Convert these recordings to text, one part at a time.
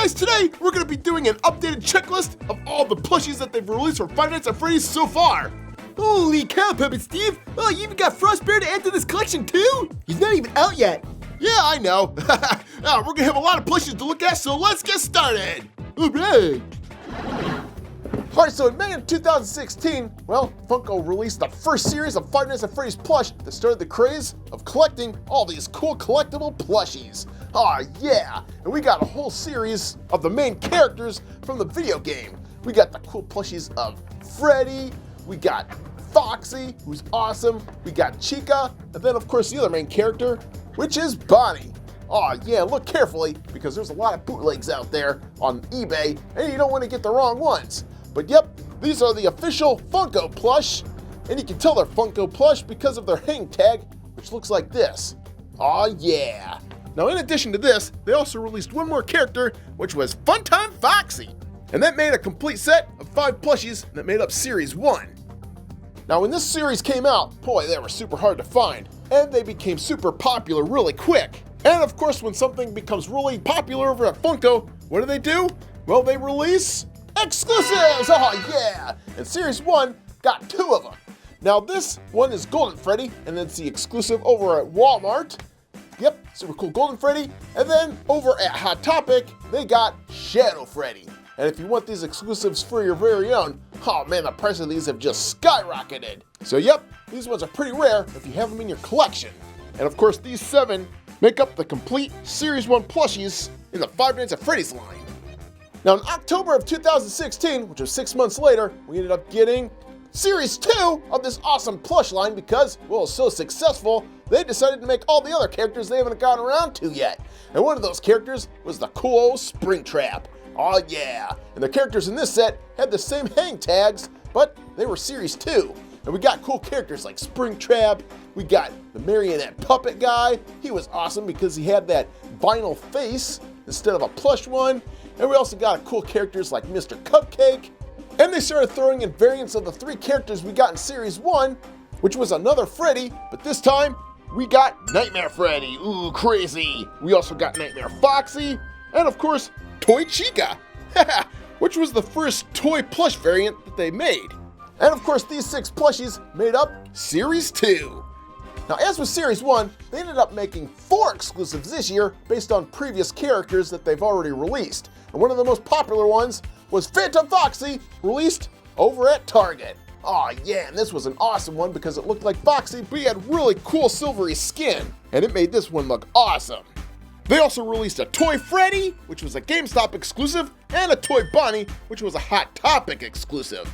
guys, today we're going to be doing an updated checklist of all the plushies that they've released for Five Nights at Freddy's so far. Holy cow, Puppet Steve! Oh, you even got Frostbear to add to this collection too? He's not even out yet. Yeah, I know. We're going to have a lot of plushies to look at, so let's get started. Alright. Alright, so in May of 2016, well, Funko released the first series of Five Nights at Freddy's plush that started the craze of collecting all these cool collectible plushies. Aw, yeah! And we got a whole series of the main characters from the video game. We got the cool plushies of Freddy, we got Foxy, who's awesome, we got Chica, and then of course the other main character, which is Bonnie. Aw, yeah, look carefully, because there's a lot of bootlegs out there on eBay, and you don't want to get the wrong ones. But yep, these are the official Funko plush, and you can tell they're Funko plush because of their hang tag, which looks like this. Aw, yeah. Now, in addition to this, they also released one more character, which was Funtime Foxy. And that made a complete set of 5 plushies that made up Series 1. Now, when this series came out, boy, they were super hard to find, and they became super popular really quick. And of course, when something becomes really popular over at Funko, what do? Well, they release exclusives! Oh, yeah! And Series 1 got 2 of them. Now, this one is Golden Freddy, and it's the exclusive over at Walmart. Yep, super cool Golden Freddy. And then over at Hot Topic, they got Shadow Freddy. And if you want these exclusives for your very own, oh man, the price of these have just skyrocketed. So yep, these ones are pretty rare if you have them in your collection. And of course, these 7 make up the complete Series 1 plushies in the Five Nights at Freddy's line. Now in October of 2016, which was 6 months later, we ended up getting Series 2 of this awesome plush line because, well, it's so successful, they decided to make all the other characters they haven't gotten around to yet. And one of those characters was the cool old Springtrap. Oh yeah, and the characters in this set had the same hang tags, but they were Series 2. And we got cool characters like Springtrap, we got the marionette puppet guy, he was awesome because he had that vinyl face instead of a plush one, and we also got cool characters like Mr. Cupcake, and they started throwing in variants of the 3 characters we got in Series 1, which was another Freddy, but this time we got Nightmare Freddy, ooh crazy, we also got Nightmare Foxy, and of course, Toy Chica, which was the first toy plush variant that they made. And of course, these 6 plushies made up Series 2. Now, as with Series 1, they ended up making 4 exclusives this year based on previous characters that they've already released. And one of the most popular ones was Phantom Foxy, released over at Target. Aw, yeah, and this was an awesome one because it looked like Foxy, but he had really cool silvery skin, and it made this one look awesome. They also released a Toy Freddy, which was a GameStop exclusive, and a Toy Bonnie, which was a Hot Topic exclusive.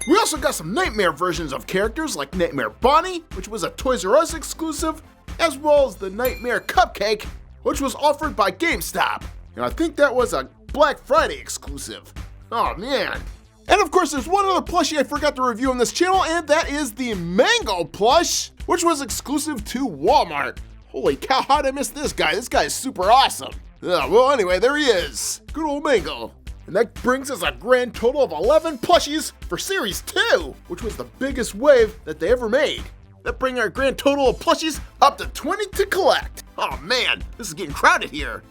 We also got some Nightmare versions of characters like Nightmare Bonnie, which was a Toys R Us exclusive, as well as the Nightmare Cupcake, which was offered by GameStop. And I think that was a Black Friday exclusive. Oh man. And of course, there's one other plushie I forgot to review on this channel, and that is the Mango plush, which was exclusive to Walmart. Holy cow, how'd I miss this guy? This guy is super awesome. Well, anyway, there he is. Good old Mango. And that brings us a grand total of 11 plushies for Series 2, which was the biggest wave that they ever made. That brings our grand total of plushies up to 20 to collect. Oh man, this is getting crowded here.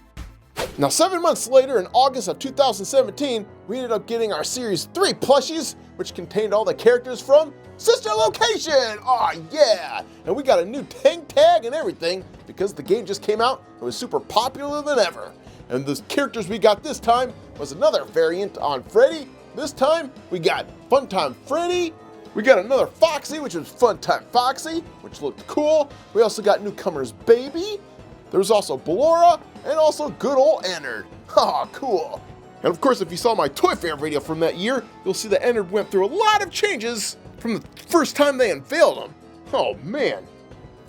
Now 7 months later, in August of 2017, we ended up getting our Series 3 plushies, which contained all the characters from Sister Location! Aw, yeah! And we got a new hang tag and everything because the game just came out and was super popular than ever. And the characters we got this time was another variant on Freddy. This time, we got Funtime Freddy. We got another Foxy, which was Funtime Foxy, which looked cool. We also got Newcomer's Baby. There was also Ballora, and also good old Ennard. Haha, cool. And of course, if you saw my Toy Fair video from that year, you'll see that Ennard went through a lot of changes from the first time they unveiled him. Oh man.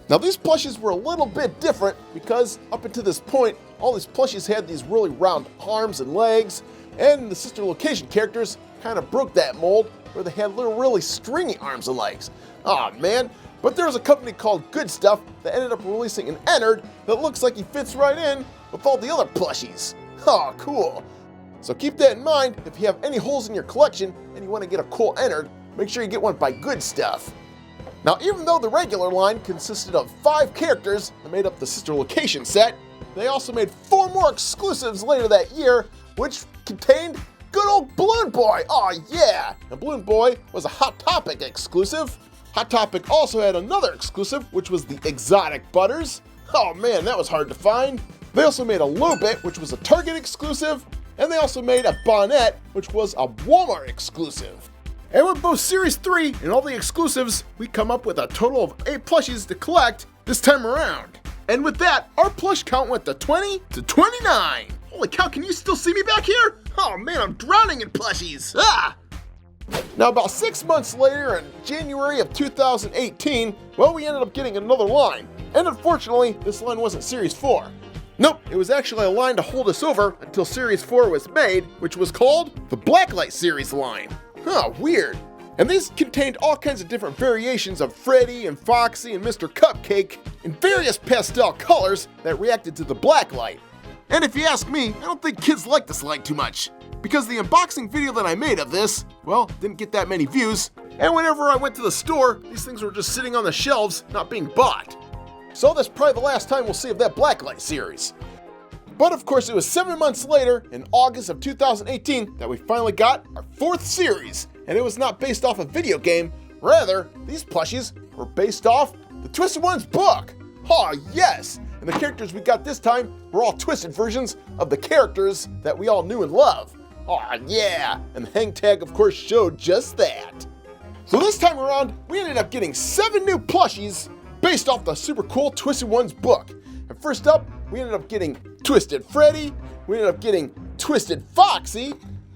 Now these plushies were a little bit different because up until this point, all these plushies had these really round arms and legs, and the Sister Location characters kind of broke that mold where they had little really stringy arms and legs. Aw man, but there was a company called Good Stuff that ended up releasing an Ennard that looks like he fits right in with all the other plushies. Aw, cool. So keep that in mind if you have any holes in your collection and you want to get a cool Ennard, make sure you get one by Good Stuff. Now, even though the regular line consisted of 5 characters that made up the Sister Location set, they also made 4 more exclusives later that year, which contained good old Balloon Boy. Oh yeah! And Balloon Boy was a Hot Topic exclusive. Hot Topic also had another exclusive, which was the Exotic Butters. Oh man, that was hard to find. They also made a Lobit, which was a Target exclusive, and they also made a Bonnet, which was a Walmart exclusive. And with both Series 3 and all the exclusives, we come up with a total of 8 plushies to collect this time around. And with that, our plush count went to 20 to 29. Holy cow, can you still see me back here? Oh man, I'm drowning in plushies. Ah! Now about 6 months later, in January of 2018, well, we ended up getting another line. And unfortunately, this line wasn't Series 4. Nope, it was actually a line to hold us over until Series 4 was made, which was called the Blacklight Series line. Huh, weird. And these contained all kinds of different variations of Freddy and Foxy and Mr. Cupcake in various pastel colors that reacted to the black light. And if you ask me, I don't think kids like this line too much, because the unboxing video that I made of this, well, didn't get that many views, and whenever I went to the store, these things were just sitting on the shelves, not being bought. So that's probably the last time we'll see of that Blacklight series. But of course, it was 7 months later, in August of 2018, that we finally got our 4th series, and it was not based off a video game. Rather, these plushies were based off the Twisted Ones book. Oh yes! And the characters we got this time were all twisted versions of the characters that we all knew and love. Oh yeah! And the hang tag of course showed just that. So this time around, we ended up getting 7 new plushies based off the super cool Twisted Ones book. And first up, we ended up getting Twisted Freddy, we ended up getting Twisted Foxy,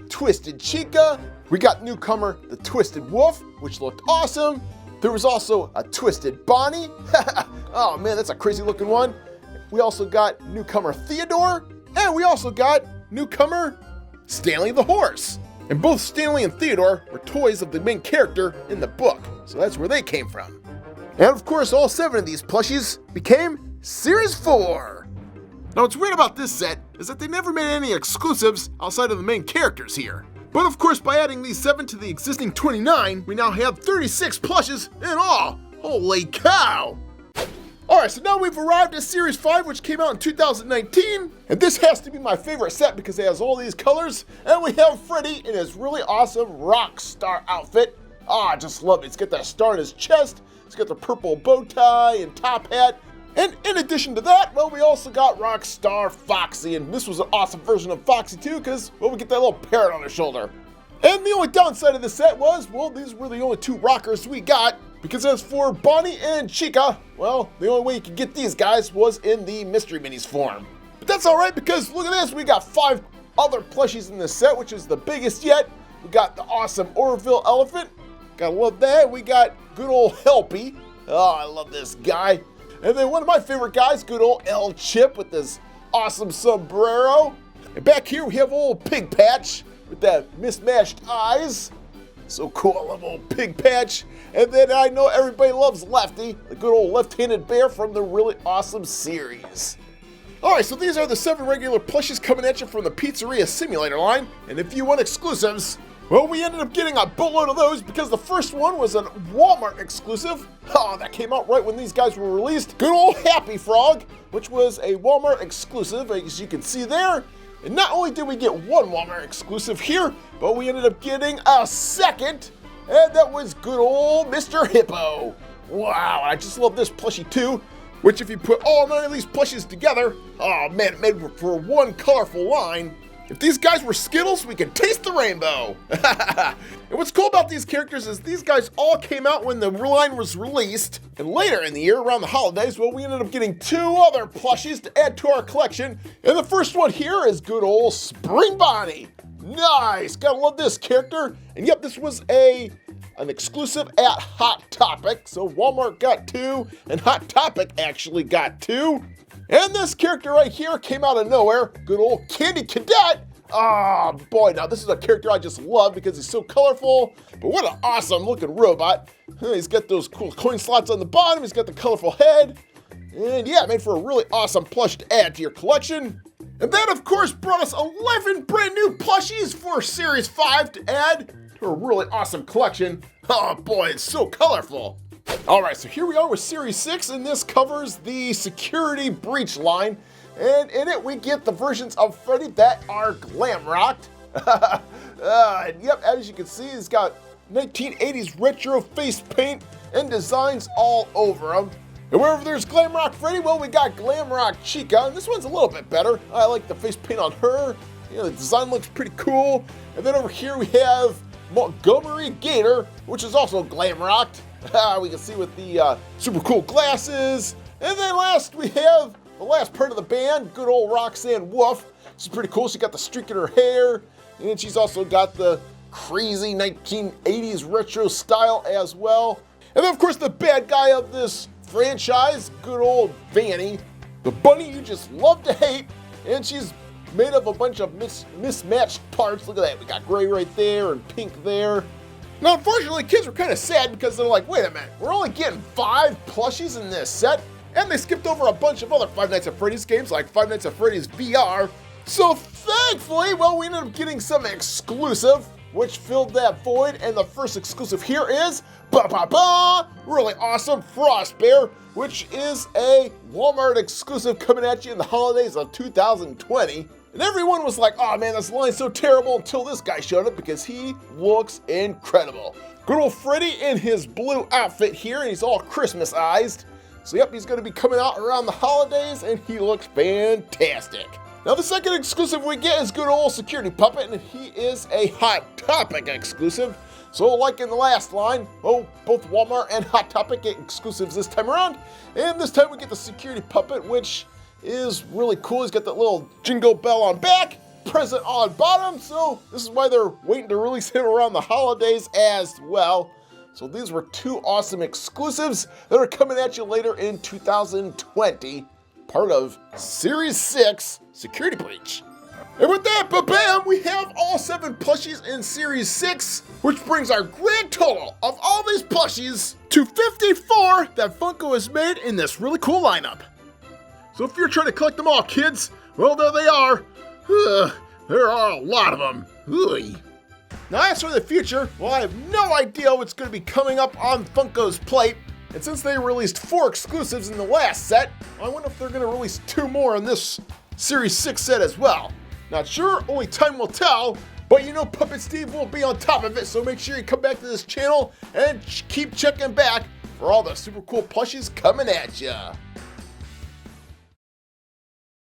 Twisted Chica, we got newcomer the Twisted Wolf, which looked awesome. There was also a Twisted Bonnie. Oh man, that's a crazy looking one. We also got newcomer Theodore, and we also got newcomer Stanley the Horse. And both Stanley and Theodore were toys of the main character in the book, so that's where they came from. And of course, all 7 of these plushies became Series 4. Now what's weird about this set is that they never made any exclusives outside of the main characters here. But of course, by adding these 7 to the existing 29, we now have 36 plushes in all. Holy cow! Alright, so now we've arrived at Series 5, which came out in 2019. And this has to be my favorite set because it has all these colors. And we have Freddy in his really awesome rock star outfit. Ah, I just love it. It's got that star in his chest. It's got the purple bow tie and top hat. And in addition to that, well, we also got Rockstar Foxy, and this was an awesome version of Foxy too, because, well, we get that little parrot on her shoulder. And the only downside of this set was, well, these were the only 2 rockers we got, because as for Bonnie and Chica, well, the only way you could get these guys was in the Mystery Minis form. But that's alright, because look at this, we got 5 other plushies in this set, which is the biggest yet. We got the awesome Orville Elephant, gotta love that. We got good old Helpy, oh, I love this guy. And then one of my favorite guys, good old El Chip with this awesome sombrero. And back here we have old Pig Patch with that mismatched eyes. So cool, I love old Pig Patch. And then I know everybody loves Lefty, the good old left-handed bear from the really awesome series. Alright, so these are the 7 regular plushies coming at you from the Pizzeria Simulator line. And if you want exclusives, well, we ended up getting a boatload of those because the first one was a Walmart exclusive. Oh, that came out right when these guys were released. Good old Happy Frog, which was a Walmart exclusive, as you can see there. And not only did we get 1 Walmart exclusive here, but we ended up getting a second, and that was good old Mr. Hippo. Wow, I just love this plushie too, which if you put all 9 of these plushies together, oh man, it made for one colorful line. If these guys were Skittles, we could taste the rainbow. And what's cool about these characters is these guys all came out when the line was released. And later in the year, around the holidays, well, we ended up getting 2 other plushies to add to our collection. And the first one here is good old Spring Bonnie. Nice, gotta love this character. And yep, this was an exclusive at Hot Topic. So Walmart got 2, and Hot Topic actually got 2. And this character right here came out of nowhere, good old Candy Cadet. Ah, boy, now this is a character I just love because he's so colorful, but what an awesome looking robot. He's got those cool coin slots on the bottom, he's got the colorful head, and yeah, made for a really awesome plush to add to your collection. And that, of course, brought us 11 brand new plushies for Series 5 to add to a really awesome collection. Oh boy, it's so colorful. All right, so here we are with Series 6, and this covers the Security Breach line. And in it, we get the versions of Freddy that are glam-rocked. And yep, as you can see, he's got 1980s retro face paint and designs all over him. And wherever there's Glamrock Freddy, well, we got Glamrock Chica, and this one's a little bit better. I like the face paint on her. You know, the design looks pretty cool. And then over here we have Montgomery Gator, which is also Glamrocked. We can see with the super cool glasses. And then last we have the last part of the band, good old Roxanne Wolf. She's pretty cool. She got the streak in her hair, and she's also got the crazy 1980s retro style as well. And then of course the bad guy of this franchise, good old Vanny, the bunny you just love to hate, and she's made of a bunch of mismatched parts. Look at that, we got gray right there and pink there. Now unfortunately kids were kind of sad because they're like, wait a minute, we're only getting 5 plushies in this set, and they skipped over a bunch of other Five Nights at Freddy's games like Five Nights at Freddy's VR. So thankfully, well, we ended up getting some exclusive, which filled that void, and the first exclusive here is really awesome Frost Bear, which is a Walmart exclusive coming at you in the holidays of 2020. And everyone was like, oh man, this line's so terrible, until this guy showed up because he looks incredible. Good old Freddy in his blue outfit here, and he's all Christmas-ized. So yep, he's gonna be coming out around the holidays, and he looks fantastic. Now the second exclusive we get is good old Security Puppet, and he is a Hot Topic exclusive. So like in the last line, both Walmart and Hot Topic get exclusives this time around. And this time we get the Security Puppet, which is really cool. He's got that little jingle bell on back, present on bottom. So this is why they're waiting to release him around the holidays as well. So these were 2 awesome exclusives that are coming at you later in 2020. Part of Series 6 Security Breach. And with that, ba-bam, we have all 7 plushies in Series 6, which brings our grand total of all these plushies to 54 that Funko has made in this really cool lineup. So if you're trying to collect them all, kids, well, there they are. There are a lot of them. Now as for the future, well, I have no idea what's going to be coming up on Funko's plate. And since they released 4 exclusives in the last set, I wonder if they're going to release 2 more in this Series 6 set as well. Not sure, only time will tell, but you know Puppet Steve will be on top of it, so make sure you come back to this channel and keep checking back for all the super cool plushies coming at ya.